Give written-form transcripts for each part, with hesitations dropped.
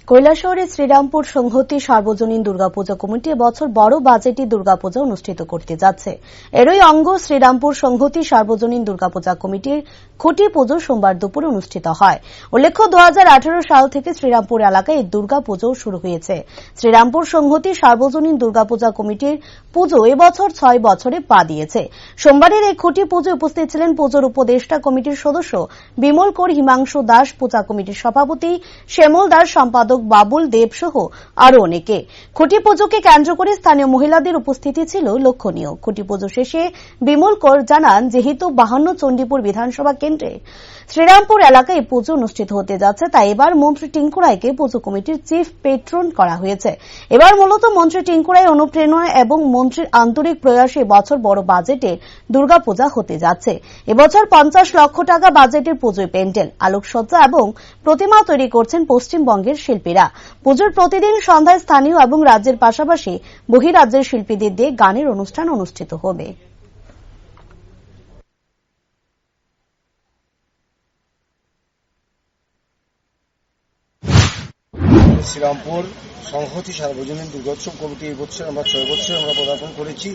কৈলাসহরের শ্রীরামপুর সংহতি সার্বজনীন দুর্গাপূজা কমিটি এবছর বড় বাজেটে দুর্গাপূজা অনুষ্ঠিত করতে যাচ্ছে। এরই অঙ্গ শ্রীরামপুর সংহতি সার্বজনীন দুর্গাপূজা কমিটির খুঁটি পুজো সোমবার দুপুরে অনুষ্ঠিত হয়। উল্লেখ্য 2018 সাল থেকে শ্রীরামপুর এলাকায় এই দুর্গাপুজো শুরু হয়েছে। শ্রীরামপুর সংহতি সার্বজনীন দুর্গাপূজা কমিটির পুজো এবছর 6 বছরে পা দিয়েছে। সোমবারের এই খুঁটি পুজো উপস্থিত ছিলেন পুজোর উপদেষ্টা কমিটির সদস্য বিমল কর, হিমাংশু দাস, পূজা কমিটির সভাপতি শ্যামল দাস, সম্পাদক বাবুল দেব সহ আরো অনেকে। খুঁটি পুজোকে কেন্দ্র করে স্থানীয় মহিলাদের উপস্থিতি ছিল লক্ষণীয়। খুঁটি পুজো শেষে বিমল কর জানান, যেহেতু 52 চণ্ডীপুর বিধানসভা কেন্দ্রে শ্রীরামপুর এলাকায় পুজো অনুষ্ঠিত হতে যাচ্ছে, তাই এবার মন্ত্রী টিঙ্কু রায়কে পুজো কমিটির চিফ পেট্রন করা হয়েছে। এবার মূলত মন্ত্রী টিঙ্কু রায় অনুপ্রেরণা এবং মন্ত্রীর আন্তরিক প্রয়াসে এবছর বড় বাজেটে দুর্গাপূজা হতে যাচ্ছে। এবছর 50 লক্ষ টাকা বাজেটের পুজোয় প্যান্ডেল, আলোকসজ্জা এবং প্রতিমা তৈরি করছেন পশ্চিমবঙ্গের শিল্পীরা। পুজোর প্রতিদিন সন্ধ্যায় স্থানীয় এবং রাজ্যের পাশাপাশি বহিরাজ্যের শিল্পীদের দিয়ে গানের অনুষ্ঠান অনুষ্ঠিত হবে। শ্রীরামপুর সংহতি সার্বজনীন দুর্গোৎসব কমিটি এই বছর আমরা 6 বছর আমরা পদার্পণ করেছি।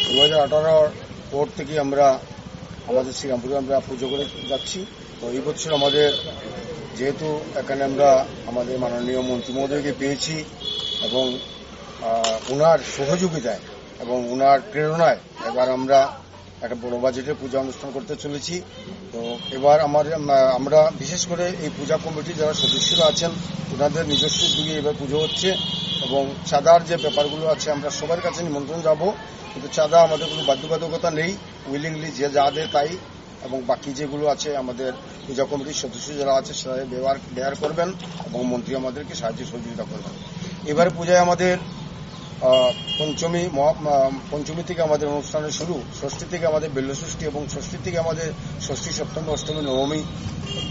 2018 পর থেকে আমরা আমাদের শ্রীরামপুরে আমরা পুজো করে যাচ্ছি। তো এই বছর আমাদের যেহেতু এখানে আমরা আমাদের মাননীয় মন্ত্রী মহোদয়কে পেয়েছি এবং ওনার সহযোগিতায় এবং ওনার প্রেরণায় এবার আমরা একটা বড় বাজেটের পূজা অনুষ্ঠান করতে চলেছি। তো এবার আমরা বিশেষ করে এই পূজা কমিটির যারা সদস্যরা আছেন ওনাদের নিজস্ব উদ্যোগে এবার পুজো হচ্ছে এবং চাঁদার যে ব্যাপারগুলো আছে আমরা সবার কাছে নিমন্ত্রণ যাব, কিন্তু চাঁদা আমাদের কোনো বাধ্যবাধকতা নেই, উইলিংলি যে যা দেয় তাই, এবং বাকি যেগুলো আছে আমাদের পূজা কমিটির সদস্য যারা আছে সেটা ব্যবহার করবেন এবং মন্ত্রী আমাদেরকে সাহায্য সহযোগিতা করবেন। এবারে পূজায় আমাদের পঞ্চমী থেকে আমাদের অনুষ্ঠানের শুরু, ষষ্ঠী থেকে আমাদের বেল্লষষ্ঠী এবং ষষ্ঠী থেকে আমাদের ষষ্ঠী, সপ্তমী, অষ্টমী, নবমী,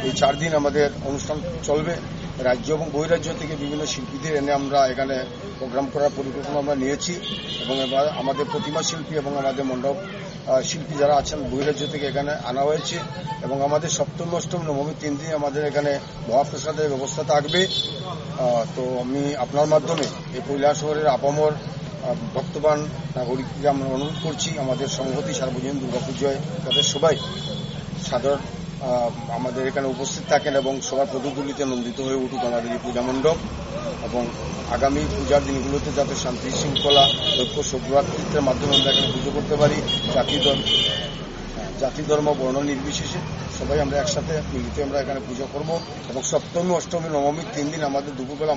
এই 4 দিন আমাদের অনুষ্ঠান চলবে। রাজ্য এবং বহিরাজ্য থেকে বিভিন্ন শিল্পীদের এনে আমরা এখানে প্রোগ্রাম করার পরিকল্পনা আমরা নিয়েছি এবং এবার আমাদের প্রতিমা শিল্পী এবং আমাদের মণ্ডপ শিল্পী যারা আছেন বহিরাজ্য থেকে এখানে আনা হয়েছে এবং আমাদের সপ্তমী, অষ্টমী, নবমী 3 দিন আমাদের এখানে মহাপ্রসাদের ব্যবস্থা থাকবে। তো আমি আপনার মাধ্যমে এই কৈলাসহরের আপামর ভক্তবান নাগরিককে আমরা অনুরোধ করছি আমাদের সংহতি সার্বজনীন দুর্গাপুজোয় তাদের সবাই সাধারণ আমাদের এখানে উপস্থিত থাকেন এবং সবার পদগুলিতে নন্দিত হয়ে উঠুক আমাদের এই পূজা মণ্ডপ, এবং আগামী পূজার দিনগুলোতে যাতে শান্তি শৃঙ্খলা ঐক্য সৌভ্রাতৃত্বের মাধ্যমে আমরা এখানে পুজো করতে পারি। জাতি ধর্ম বর্ণ নির্বিশেষে সবাই আমরা একসাথে মিলিত আমরা এখানে পুজো করব এবং সপ্তমী, অষ্টমী, নবমী 3 দিন আমাদের দুপুরবেলা